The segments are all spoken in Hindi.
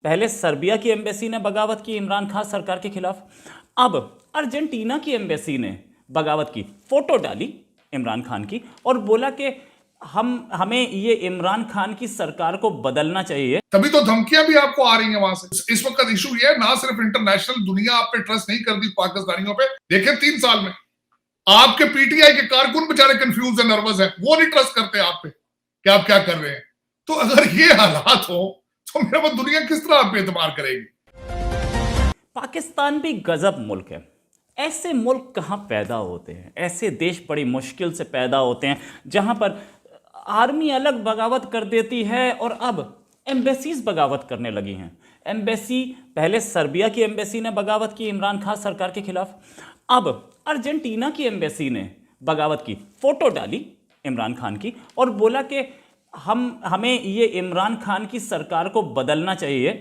पहले सर्बिया की एम्बेसी ने बगावत की इमरान खान सरकार के खिलाफ, अब अर्जेंटीना की एम्बेसी ने बगावत की, फोटो डाली इमरान खान की और बोला कि हमें ये इमरान खान की सरकार को बदलना चाहिए। तभी तो धमकियां भी आपको आ रही हैं वहां से। इस वक्त इशू ये है, ना सिर्फ इंटरनेशनल दुनिया आप पे ट्रस्ट नहीं करती पाकिस्तानियों पे, देखें 3 साल में आपके पीटीआई के कारकुन बेचारे कंफ्यूज है, नर्वस है, वो नहीं ट्रस्ट करते आप पे कि आप क्या कर रहे हैं। तो अगर ये हालात हो तो मेरा वो दुनिया किस तरह आप पे एतबार करेगी। पाकिस्तान भी गजब मुल्क है। ऐसे मुल्क कहाँ पैदा होते हैं, ऐसे देश बड़ी मुश्किल से पैदा होते हैं जहाँ पर आर्मी अलग बगावत कर देती है और अब एम्बेसीज बगावत करने लगी हैं। एम्बेसी, पहले सर्बिया की एम्बेसी ने बगावत की इमरान खान सरकार के खिलाफ, अब अर्जेंटीना की एम्बेसी ने बगावत की, फोटो डाली इमरान खान की और बोला कि हमें ये इमरान खान की सरकार को बदलना चाहिए,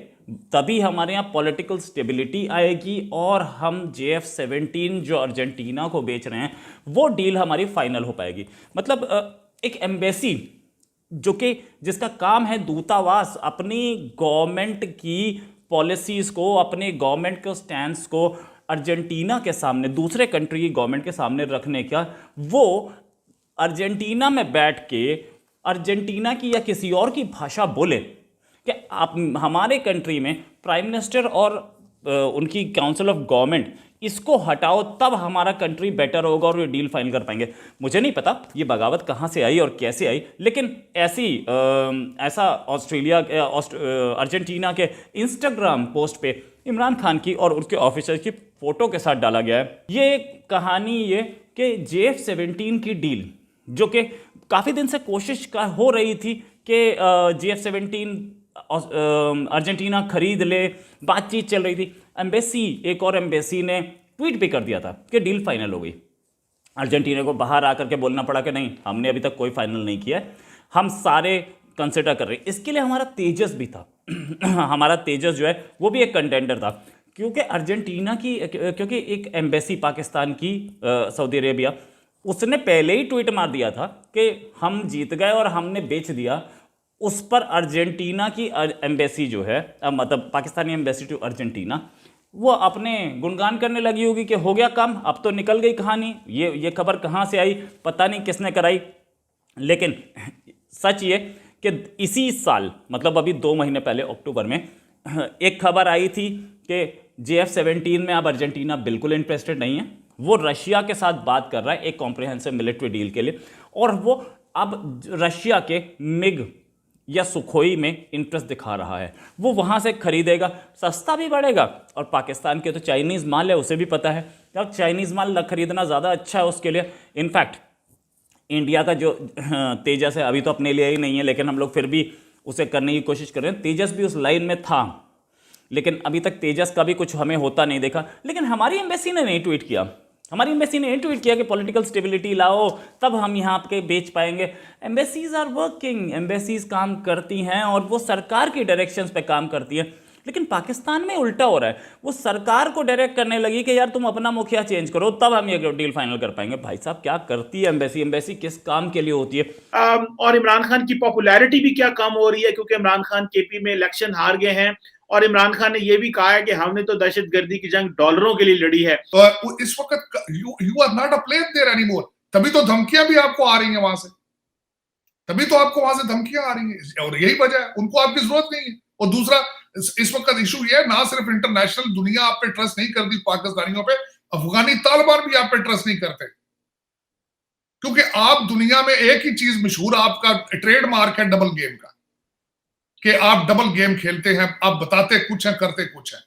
तभी हमारे यहाँ पॉलिटिकल स्टेबिलिटी आएगी और हम JF-17 जो अर्जेंटीना को बेच रहे हैं वो डील हमारी फाइनल हो पाएगी। मतलब एक एम्बेसी जो कि जिसका काम है दूतावास, अपनी गवर्नमेंट की पॉलिसीज़ को, अपने गवर्नमेंट के स्टैंड्स को अर्जेंटीना के सामने, दूसरे कंट्री की गवर्नमेंट के सामने रखने का, वो अर्जेंटीना में बैठ के अर्जेंटीना की या किसी और की भाषा बोले कि आप हमारे कंट्री में प्राइम मिनिस्टर और उनकी काउंसिल ऑफ गवर्नमेंट इसको हटाओ, तब हमारा कंट्री बेटर होगा और ये डील फाइनल कर पाएंगे। मुझे नहीं पता ये बगावत कहाँ से आई और कैसे आई, लेकिन ऐसा अर्जेंटीना के इंस्टाग्राम पोस्ट पे इमरान खान की और उसके ऑफिसर की फ़ोटो के साथ डाला गया है। ये कहानी ये कि JF-17 की डील, जो कि काफ़ी दिन से कोशिश हो रही थी कि JF-17 अर्जेंटीना खरीद ले, बातचीत चल रही थी। एक और एम्बेसी ने ट्वीट भी कर दिया था कि डील फाइनल हो गई। अर्जेंटीना को बाहर आकर के बोलना पड़ा कि नहीं, हमने अभी तक कोई फाइनल नहीं किया है, हम सारे कंसिडर कर रहे हैं। इसके लिए हमारा तेजस भी था हमारा तेजस जो है वो भी एक कंटेंडर था, क्योंकि अर्जेंटीना की, क्योंकि एक एम्बेसी पाकिस्तान की सऊदी अरेबिया, उसने पहले ही ट्वीट मार दिया था कि हम जीत गए और हमने बेच दिया। उस पर अर्जेंटीना की एम्बेसी जो है, मतलब पाकिस्तानी एम्बेसी टू अर्जेंटीना, वो अपने गुणगान करने लगी होगी कि हो गया काम, अब तो निकल गई कहानी, ये खबर कहाँ से आई पता नहीं किसने कराई। लेकिन सच ये कि इसी साल, मतलब अभी 2 महीने पहले अक्टूबर में एक खबर आई थी कि JF-17 में अब अर्जेंटीना बिल्कुल इंटरेस्टेड नहीं है, वो रशिया के साथ बात कर रहा है एक कॉम्प्रिहेंसिव मिलिट्री डील के लिए, और वो अब रशिया के मिग या सुखोई में इंटरेस्ट दिखा रहा है। वो वहाँ से खरीदेगा, सस्ता भी पड़ेगा, और पाकिस्तान के तो चाइनीज़ माल है, उसे भी पता है अब चाइनीज़ माल खरीदना ज़्यादा अच्छा है उसके लिए। इनफैक्ट इंडिया का जो तेजस है अभी तो अपने लिए ही नहीं है, लेकिन हम लोग फिर भी उसे करने की कोशिश कर रहे हैं। तेजस भी उस लाइन में था, लेकिन अभी तक तेजस का भी कुछ हमें होता नहीं देखा। लेकिन हमारी एम्बेसी ने नहीं ट्वीट किया, हमारी एम्बेसी ने ट्वीट किया कि पॉलिटिकल स्टेबिलिटी लाओ, तब हम यहाँ पे बेच पाएंगे। एम्बेसीज आर वर्किंग, एम्बेसीज काम करती हैं और वो सरकार की डायरेक्शंस पे काम करती हैं। लेकिन पाकिस्तान में उल्टा हो रहा है, वो सरकार को डायरेक्ट करने लगी कि यार तुम अपना मुखिया चेंज करो, तब हम ये डील फाइनल कर पाएंगे। भाई साहब क्या करती है एम्बेसी? एम्बेसी किस काम के लिए होती है? और इमरान खान की पॉपुलैरिटी भी क्या कम हो रही है, क्योंकि इमरान खान KP में इलेक्शन हार गए हैं, और इमरान खान ने यह भी कहा है कि हमने तो दहशतगर्दी की जंग डॉलरों के लिए लड़ी है। तो इस वक्त you are not a player there anymore. तभी तो धमकियां भी आपको आ रही हैं वहां से, तभी तो आपको वहां से धमकियां आ रही हैं, और यही वजह है, उनको आपकी जरूरत नहीं है। और दूसरा, इस वक्त इशू ये है, ना सिर्फ इंटरनेशनल दुनिया आप पे ट्रस्ट नहीं करती पाकिस्तानियों पे, अफगानी तालिबान भी आप पे ट्रस्ट नहीं करते, क्योंकि आप दुनिया में एक ही चीज मशहूर, आपका ट्रेडमार्क है डबल गेम का, कि आप डबल गेम खेलते हैं, आप बताते कुछ है करते कुछ है।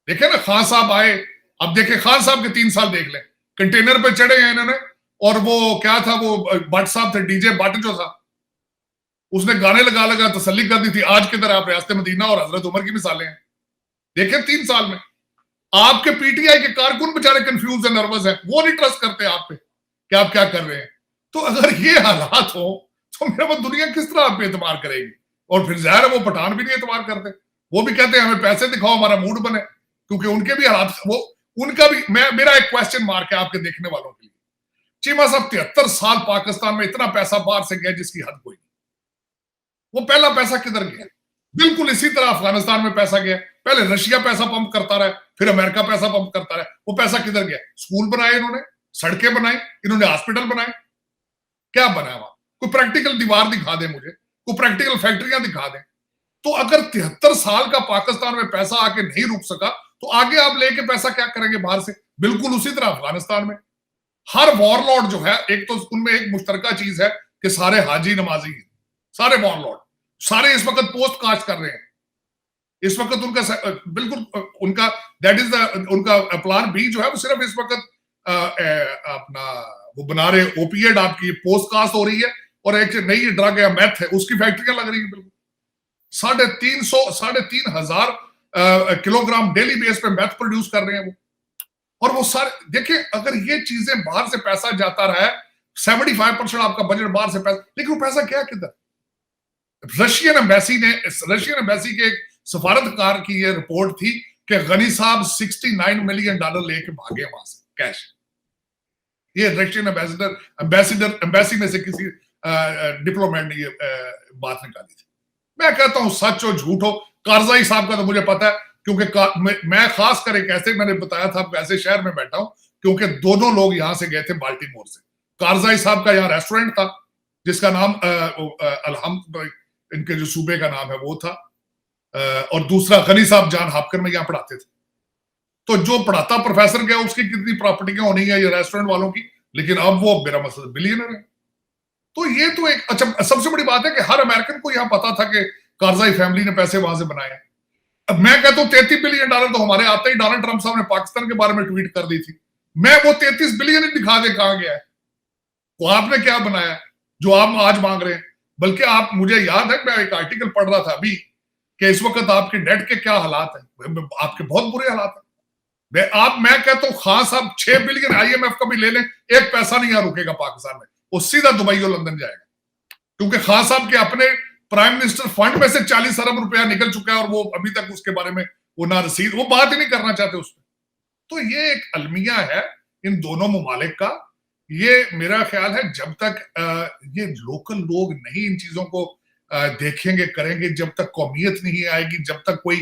देखे ना खान साहब आए, अब देखे खान साहब के 3 साल देख लें, कंटेनर पे चढ़े हैं इन्होंने, और वो क्या था, वो भट्ट साहब थे, डीजे भट्ट जो था, उसने गाने लगा लगा तसल्ली कर दी थी। आज किधर आप रियासत मदीना और हजरत उमर की मिसालें हैं। देखे 3 साल में आपके पीटीआई के कारकुन बेचारे कंफ्यूज है, नर्वस है, वो नहीं ट्रस्ट करते आप पे कि आप क्या कर रहे हैं। तो अगर ये हालात हो तो मेरा वो दुनिया किस तरह आप पे एतबार करेगी। और फिर जाहिर है वो पठान भी नहीं एतबार करते, वो भी कहते हैं हमें पैसे दिखाओ, हमारा मूड बने, क्योंकि उनके भी हालात, वो उनका भी, मेरा एक क्वेश्चन मार्क है आपके देखने वालों के लिए। चीमा साहब 73 साल पाकिस्तान में इतना पैसा बाहर से गया जिसकी हद कोई नहीं, वो पहला पैसा किधर गया? बिल्कुल इसी तरह अफगानिस्तान में पैसा गया। पहले रशिया पैसा पंप करता रहा, फिर अमेरिका पैसा पंप करता रहा। वो पैसा किधर गया? स्कूल बनाए इन्होंने, सड़कें बनाई इन्होंने, हॉस्पिटल बनाए। क्या बनाया वहां? कोई प्रैक्टिकल दीवार दिखा दे मुझे, कोई प्रैक्टिकल फैक्ट्रियां दिखा दे। तो अगर 73 साल का पाकिस्तान में पैसा आके नहीं रुक सका, तो आगे आप लेके पैसा क्या करेंगे बाहर से? बिल्कुल उसी तरह अफगानिस्तान में हर वॉरलॉर्ड जो है, एक तो उनमें एक मुश्तरका चीज है कि सारे हाजी नमाजी हैं, सारे वॉरलॉर्ड, सारे इस वक्त पोस्ट कास्ट कर रहे हैं। इस वक्त उनका बिल्कुल उनका दैट इज द उनका प्लान बी जो है वो सिर्फ इस वक्त अपना वो बना रहे ओपीएड, आपकी पोस्ट कास्ट हो रही है, और एक नई ड्रग है मैथ है, उसकी फैक्ट्रियां लग रही है। बिल्कुल 350 किलोग्राम डेली बेस पे मैथ प्रोड्यूस कर रहे हैं वो। और वो सारे देखिए, अगर ये चीजें बाहर से पैसा जाता रहा है, 75% आपका बजट बाहर से पैसा, लेकिन वो पैसा क्या किधर? रशियन एम्बेसी के एक सफारतकार की ये रिपोर्ट थी कि गनी साहब $69 मिलियन लेके भागे वहां से कैश। ये रशियन एम्बेसी में से किसी डिप्लोमेट ने ये बात निकाली थी। मैं कहता हूं सच हो झूठ हो, कारजाई साहब का तो मुझे पता है, क्योंकि मैं खास कर एक ऐसे, मैंने बताया था आपको, ऐसे शहर में बैठा हूं क्योंकि दोनों लोग यहां से गए थे बाल्टीमोर से। कारजाई साहब का यहाँ रेस्टोरेंट था जिसका नाम अलहम्द, इनके जो सूबे का नाम है वो था, और दूसरा गनी साहब जान हापकर में यहाँ पढ़ाते थे। तो जो पढ़ाता प्रोफेसर गया उसकी कितनी प्रॉपर्टियां होनी है ये रेस्टोरेंट वालों की, लेकिन अब वो मेरा मतलब बिलियनर है। तो ये तो एक अच्छा सबसे बड़ी बात है कि हर अमेरिकन को यहां पता था कि कारजाई फैमिली ने पैसे वहां से बनाए। अब मैं कहता हूं $33 बिलियन तो हमारे आते ही डोनाल्ड ट्रंप साहब ने पाकिस्तान के बारे में ट्वीट कर दी थी। मैं वो 33 बिलियन दिखा दे कहां गया है, वो आपने क्या बनाया जो आप आज मांग रहे हैं। बल्कि आप, मुझे याद है मैं एक आर्टिकल पढ़ रहा था अभी कि इस वक्त आपके डेट के क्या हालात हैं, आपके बहुत बुरे हालात हैं। मैं कहता हूं खान साहब 6 बिलियन IMF का भी ले लें, एक पैसा नहीं यहां रुकेगा पाकिस्तान में, वो सीधा दुबई और लंदन जाएगा, क्योंकि खान साहब के अपने प्राइम मिनिस्टर फंड में से 40 अरब रुपया निकल चुका है और वो अभी तक उसके बारे में वो ना रसीद, वो बात ही नहीं करना चाहते उस पर। तो ये एक अलमिया है इन दोनों ममालिक का। ये मेरा ख्याल है जब तक ये लोकल लोग नहीं इन चीजों को देखेंगे करेंगे, जब तक कौमियत नहीं आएगी, जब तक कोई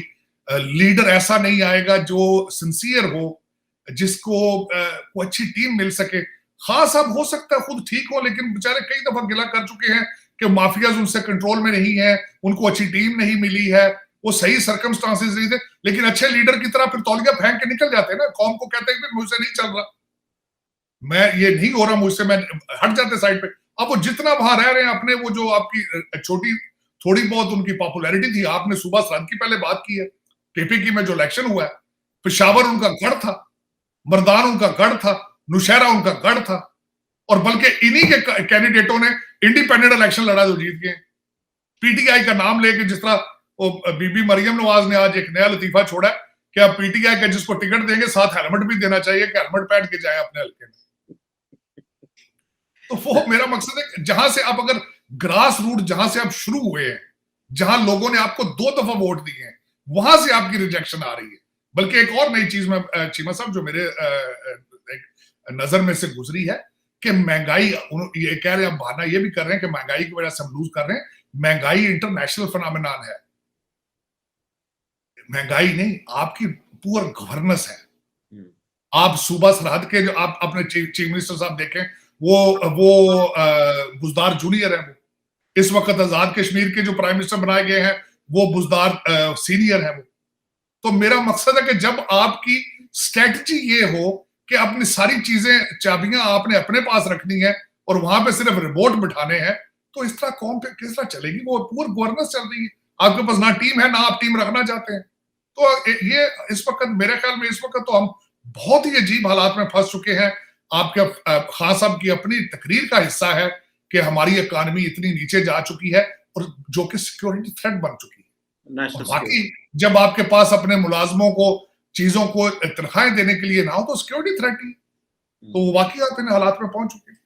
लीडर ऐसा नहीं आएगा जो सिंसियर हो, जिसको कोई अच्छी टीम मिल सके। खास अब हो सकता है खुद ठीक हो, लेकिन बेचारे कई दफा गिला कर चुके हैं कि माफियाज उनसे कंट्रोल में नहीं है, उनको अच्छी टीम नहीं मिली है, वो सही सर्कमस्टांसेस नहीं थे, लेकिन अच्छे लीडर की तरह फिर तौलिया फेंक के निकल जाते हैं ना, कौम को कहते हैं कि मुझसे नहीं चल रहा, मैं ये नहीं हो रहा मुझसे, मैं हट जाते साइड पे। अब वो जितना वहां रह रहे हैं अपने, वो जो आपकी छोटी थोड़ी बहुत उनकी पॉपुलैरिटी थी, आपने सुबह सरहद की पहले बात की है, केपीकी में जो इलेक्शन हुआ है, पेशावर उनका गढ़ था, मर्दान उनका गढ़ था, नुशहरा उनका गढ़ था, और बल्कि इन्हीं के कैंडिडेटों ने इंडिपेंडेंट इलेक्शन लड़ा जो जीत गए। पीटीआई का नाम लेके, जिस तरह बीबी मरियम नवाज ने आज एक नया लतीफा छोड़ा है कि आप पीटीआई का जिसको टिकट देंगे साथ हेलमेट भी देना चाहिए कि हेलमेट पहन के जाए अपने हल्के में। तो वो मेरा मकसद है कि जहां से आप, अगर ग्रास रूट जहां से आप शुरू हुए हैं, जहां लोगों ने आपको 2 दफा वोट दिए हैं, वहां से आपकी रिजेक्शन आ रही है। बल्कि एक और नई चीज में चीमा साहब जो मेरे नजर में से गुजरी है कि महंगाई, ये कह रहे हैं, बहाना ये भी कर रहे हैं कि महंगाई की वजह से हम लूज कर रहे हैं। महंगाई इंटरनेशनल फिनोमेनन है, महंगाई नहीं, आपकी पुअर गवर्नेंस है। आप सूबा सरहद के जो आप अपने चीफ मिनिस्टर साहब देखें, वो बुजदार जूनियर है, वो इस वक्त आजाद कश्मीर के जो प्राइम मिनिस्टर बनाए गए हैं वो बुजदार सीनियर है वो। तो मेरा मकसद है कि जब आपकी स्ट्रेटजी ये हो कि अपनी सारी चीजें, चाबियां आपने अपने पास रखनी है और वहां पे सिर्फ रिपोर्ट बिठाने हैं, तो इस तरह कौन पे किस तरह चलेगी? वो पूरी गवर्नेंस चल रही है, आपके पास ना टीम है, ना आप टीम रखना चाहते हैं। तो ये इस वक्त मेरे ख्याल में, इस वक्त तो हम बहुत ही अजीब हालात में फंस चुके हैं। आपके खान साहब की अपनी तकरीर का हिस्सा है कि हमारी इकॉनमी इतनी नीचे जा चुकी है और जो कि सिक्योरिटी थ्रेट बन चुकी है। और बाकी जब आपके पास अपने मुलाजमों को चीजों को तनख्वाहें देने के लिए ना हो तो सिक्योरिटी थ्रेट ही, तो वो वाकई आप इन हालात में पहुंच चुके हैं।